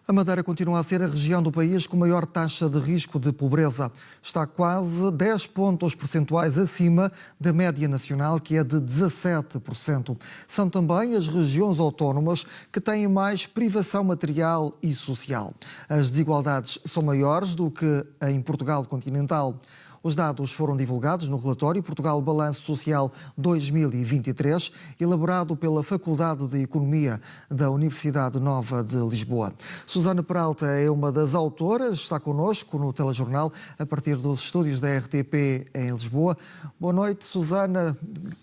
A Madeira continua a ser a região do país com maior taxa de risco de pobreza. Está quase 10 pontos percentuais acima da média nacional, que é de 17%. São também as regiões autónomas que têm mais privação material e social. As desigualdades são maiores do que em Portugal continental. Os dados foram divulgados no relatório Portugal Balanço Social 2023, elaborado pela Faculdade de Economia da Universidade Nova de Lisboa. Susana Peralta é uma das autoras, está connosco no telejornal a partir dos estúdios da RTP em Lisboa. Boa noite, Susana.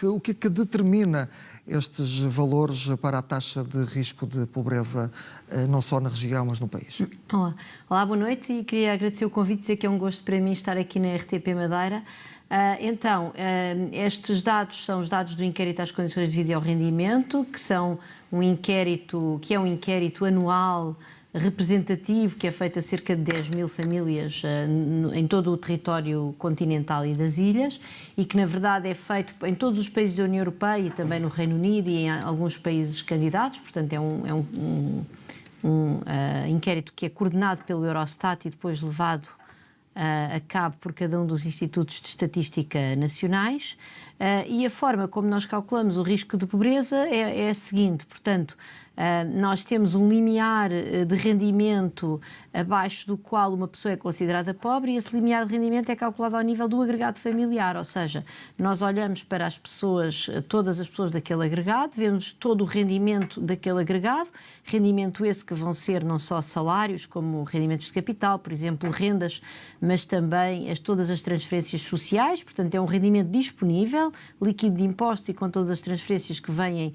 O que é que determina estes valores para a taxa de risco de pobreza, não só na região, mas no país? Olá, boa noite, e queria agradecer o convite, dizer que é um gosto para mim estar aqui na RTP Madeira. Estes dados são os dados do inquérito às condições de vida e ao rendimento, que é um inquérito anual representativo, que é feito a cerca de 10 mil famílias em todo o território continental e das ilhas, e que na verdade é feito em todos os países da União Europeia e também no Reino Unido e em alguns países candidatos. Portanto, é um inquérito que é coordenado pelo Eurostat e depois levado a cabo por cada um dos institutos de estatística nacionais. E a forma como nós calculamos o risco de pobreza é a seguinte: portanto, nós temos um limiar de rendimento abaixo do qual uma pessoa é considerada pobre, e esse limiar de rendimento é calculado ao nível do agregado familiar, ou seja, nós olhamos para as pessoas, todas as pessoas daquele agregado, vemos todo o rendimento daquele agregado, rendimento esse que vão ser não só salários, como rendimentos de capital, por exemplo, rendas, mas também todas as transferências sociais. Portanto, é um rendimento disponível, líquido de impostos e com todas as transferências que vêm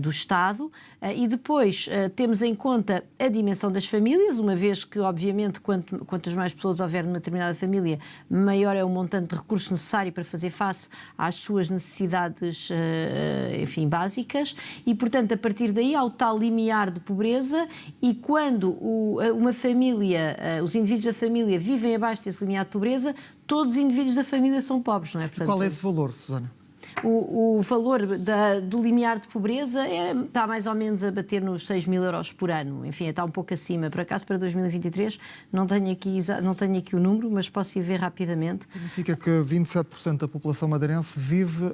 do Estado. E depois temos em conta a dimensão das famílias, uma vez que, obviamente, quantas mais pessoas houver numa determinada família, maior é o montante de recursos necessário para fazer face às suas necessidades, básicas. E, portanto, a partir daí há o tal limiar de pobreza, e quando uma família, os indivíduos da família vivem abaixo desse limiar de pobreza, todos os indivíduos da família são pobres, não é? Portanto, qual é esse valor, Susana? O valor do limiar de pobreza está mais ou menos a bater nos 6 mil euros por ano. Enfim, está um pouco acima. Por acaso, para 2023, não tenho aqui o número, mas posso ir ver rapidamente. Significa que 27% da população madeirense vive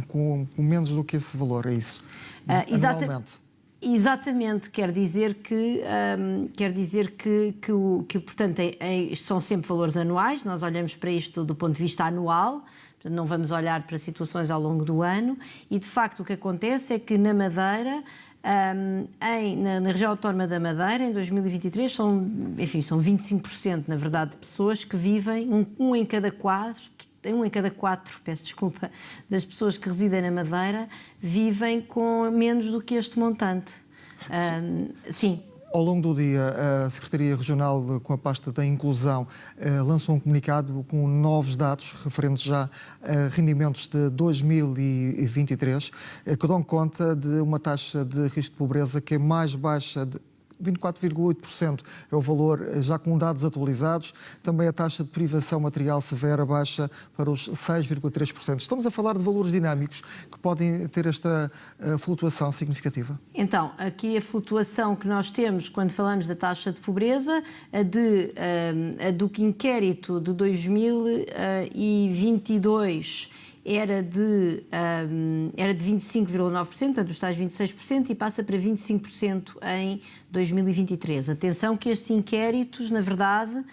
com menos do que esse valor, é isso? Anualmente. Exatamente, quer dizer que portanto, isto são sempre valores anuais. Nós olhamos para isto do ponto de vista anual. Não vamos olhar para situações ao longo do ano, e de facto o que acontece é que na Madeira, na região autónoma da Madeira, em 2023, são 25%, na verdade, de pessoas que vivem, um em cada quatro, peço desculpa, das pessoas que residem na Madeira vivem com menos do que este montante. Sim. Ao longo do dia, a Secretaria Regional, com a pasta da Inclusão, lançou um comunicado com novos dados referentes já a rendimentos de 2023, que dão conta de uma taxa de risco de pobreza que é mais baixa de 24,8%, é o valor já com dados atualizados. Também a taxa de privação material severa baixa para os 6,3%. Estamos a falar de valores dinâmicos que podem ter esta flutuação significativa. Então, aqui a flutuação que nós temos quando falamos da taxa de pobreza, a do inquérito de 2022 era de 25,9%, portanto os tais 26%, e passa para 25% em 2023. Atenção que estes inquéritos, na verdade,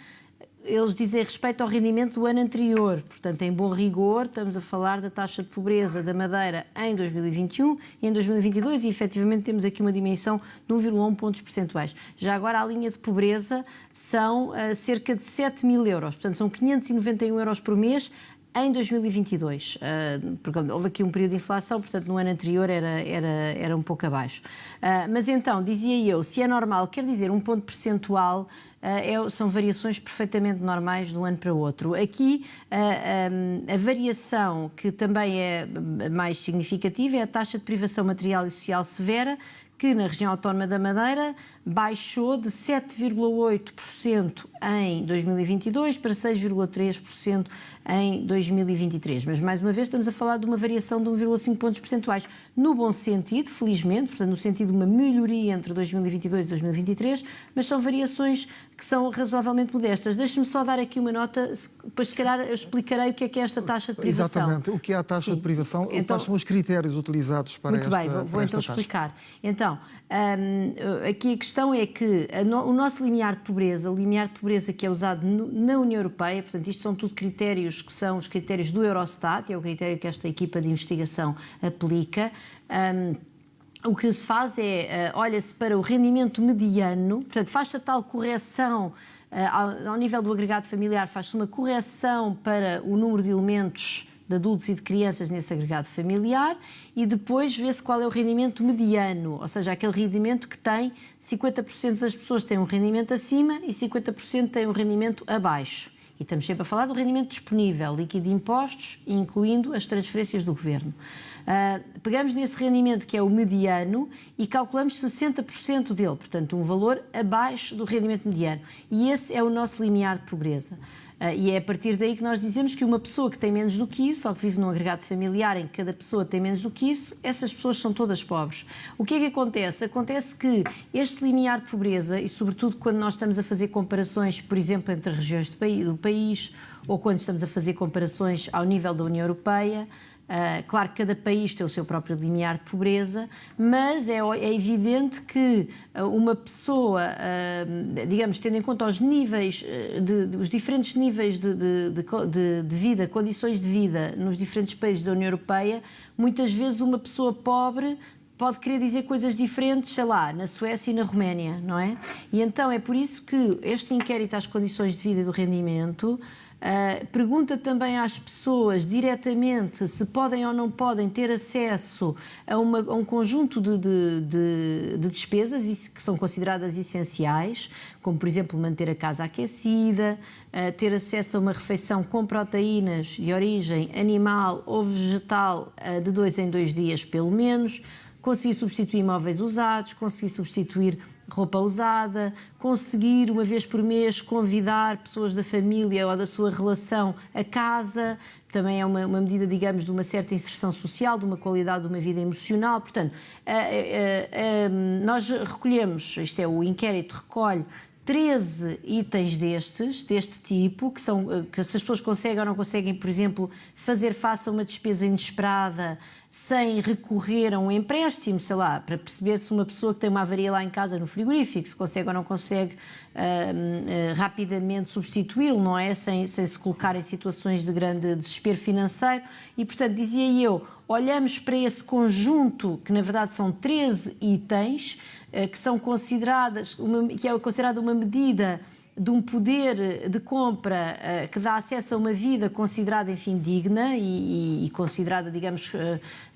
eles dizem respeito ao rendimento do ano anterior. Portanto, em bom rigor, estamos a falar da taxa de pobreza da Madeira em 2021 e em 2022, e efetivamente temos aqui uma dimensão de 1,1 pontos percentuais. Já agora, a linha de pobreza são cerca de 7 mil euros, portanto são 591 euros por mês, em 2022, porque houve aqui um período de inflação, portanto no ano anterior era um pouco abaixo. Mas então, dizia eu, se é normal, quer dizer, um ponto percentual são variações perfeitamente normais de um ano para o outro. Aqui a variação que também é mais significativa é a taxa de privação material e social severa, que na região autónoma da Madeira baixou de 7,8% em 2022 para 6,3% em 2023. Mas, mais uma vez, estamos a falar de uma variação de 1,5 pontos percentuais. No bom sentido, felizmente, portanto, no sentido de uma melhoria entre 2022 e 2023, mas são variações que são razoavelmente modestas. Deixe-me só dar aqui uma nota, depois se calhar eu explicarei o que é esta taxa de privação. Exatamente, o que é a taxa de privação, então, quais são os critérios utilizados para esta taxa? Muito bem, vou então explicar. Então, aqui a questão é que o nosso limiar de pobreza, o limiar de pobreza que é usado na União Europeia, portanto, isto são tudo critérios que são os critérios do Eurostat, é o critério que esta equipa de investigação aplica. O que se faz é, olha-se para o rendimento mediano, portanto, faz-se a tal correção, ao nível do agregado familiar, faz-se uma correção para o número de elementos de adultos e de crianças nesse agregado familiar e depois vê-se qual é o rendimento mediano, ou seja, aquele rendimento que tem 50% das pessoas têm um rendimento acima e 50% têm um rendimento abaixo. E estamos sempre a falar do rendimento disponível, líquido de impostos, incluindo as transferências do governo. Pegamos nesse rendimento que é o mediano e calculamos 60% dele, portanto um valor abaixo do rendimento mediano. E esse é o nosso limiar de pobreza. E é a partir daí que nós dizemos que uma pessoa que tem menos do que isso, ou que vive num agregado familiar em que cada pessoa tem menos do que isso, essas pessoas são todas pobres. O que é que acontece? Acontece que este limiar de pobreza, e sobretudo quando nós estamos a fazer comparações, por exemplo, entre regiões do país, ou quando estamos a fazer comparações ao nível da União Europeia, claro que cada país tem o seu próprio limiar de pobreza, mas é evidente que uma pessoa, digamos, tendo em conta os níveis, os diferentes níveis de vida, condições de vida nos diferentes países da União Europeia, muitas vezes uma pessoa pobre pode querer dizer coisas diferentes, sei lá, na Suécia e na Roménia, não é? E então é por isso que este inquérito às condições de vida e do rendimento pergunta também às pessoas diretamente se podem ou não podem ter acesso a um conjunto de despesas que são consideradas essenciais, como, por exemplo, manter a casa aquecida, ter acesso a uma refeição com proteínas de origem animal ou vegetal de 2 em 2 dias, pelo menos, conseguir substituir móveis usados, conseguir substituir roupa usada, conseguir uma vez por mês convidar pessoas da família ou da sua relação a casa, também é uma medida, digamos, de uma certa inserção social, de uma qualidade de uma vida emocional. Portanto, nós recolhemos, isto é, o inquérito recolhe 13 itens deste tipo, que se as pessoas conseguem ou não conseguem, por exemplo, fazer face a uma despesa inesperada sem recorrer a um empréstimo, sei lá, para perceber se uma pessoa que tem uma avaria lá em casa no frigorífico, se consegue ou não consegue rapidamente substituí-lo, não é? Sem se colocar em situações de grande desespero financeiro. E, portanto, dizia eu, olhamos para esse conjunto, que na verdade são 13 itens, que são consideradas, que é considerada uma medida de um poder de compra que dá acesso a uma vida considerada, enfim, digna e considerada, digamos,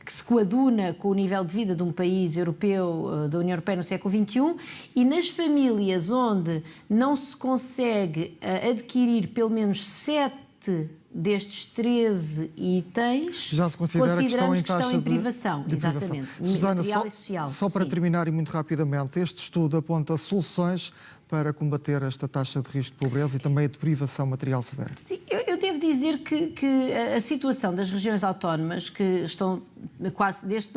que se coaduna com o nível de vida de um país europeu, da União Europeia no século XXI, e nas famílias onde não se consegue adquirir pelo menos 7 destes 13 itens, já se considera que estão em privação. Exatamente. Susana, material e social. Só para terminar e muito rapidamente, este estudo aponta soluções para combater esta taxa de risco de pobreza e também de privação material severa. Sim, eu devo dizer que a situação das regiões autónomas, que estão quase, desde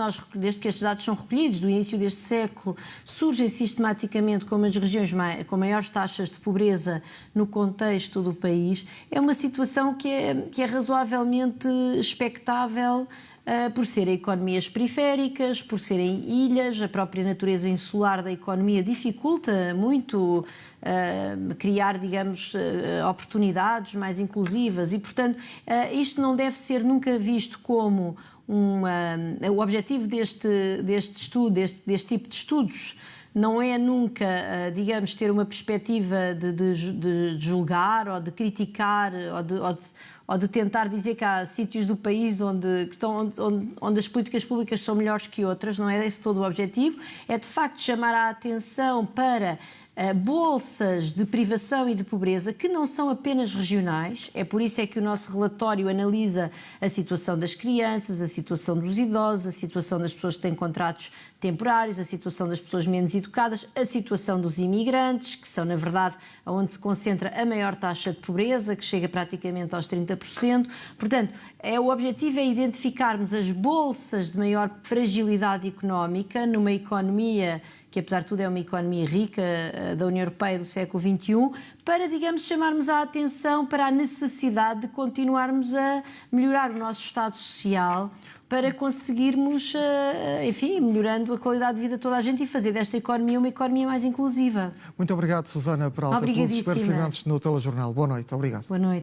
que estes dados são recolhidos, do início deste século, surgem sistematicamente como as regiões com maiores taxas de pobreza no contexto do país, é uma situação que é razoavelmente expectável, por serem economias periféricas, por serem ilhas, a própria natureza insular da economia dificulta muito criar, digamos, oportunidades mais inclusivas e, portanto, isto não deve ser nunca visto como o objetivo deste estudo, deste tipo de estudos, não é nunca, digamos, ter uma perspectiva de julgar ou de criticar ou de tentar dizer que há sítios do país onde as políticas públicas são melhores que outras. Não é esse todo o objetivo. É, de facto, chamar a atenção para bolsas de privação e de pobreza que não são apenas regionais. É por isso é que o nosso relatório analisa a situação das crianças, a situação dos idosos, a situação das pessoas que têm contratos temporários, a situação das pessoas menos educadas, a situação dos imigrantes, que são, na verdade, onde se concentra a maior taxa de pobreza, que chega praticamente aos 30%. Portanto, o objetivo é identificarmos as bolsas de maior fragilidade económica numa economia que, apesar de tudo, é uma economia rica da União Europeia do século XXI, para, digamos, chamarmos a atenção para a necessidade de continuarmos a melhorar o nosso estado social, para conseguirmos, enfim, melhorando a qualidade de vida de toda a gente e fazer desta economia uma economia mais inclusiva. Muito obrigado, Susana Peralta, pelos esclarecimentos no Telejornal. Boa noite. Obrigado. Boa noite.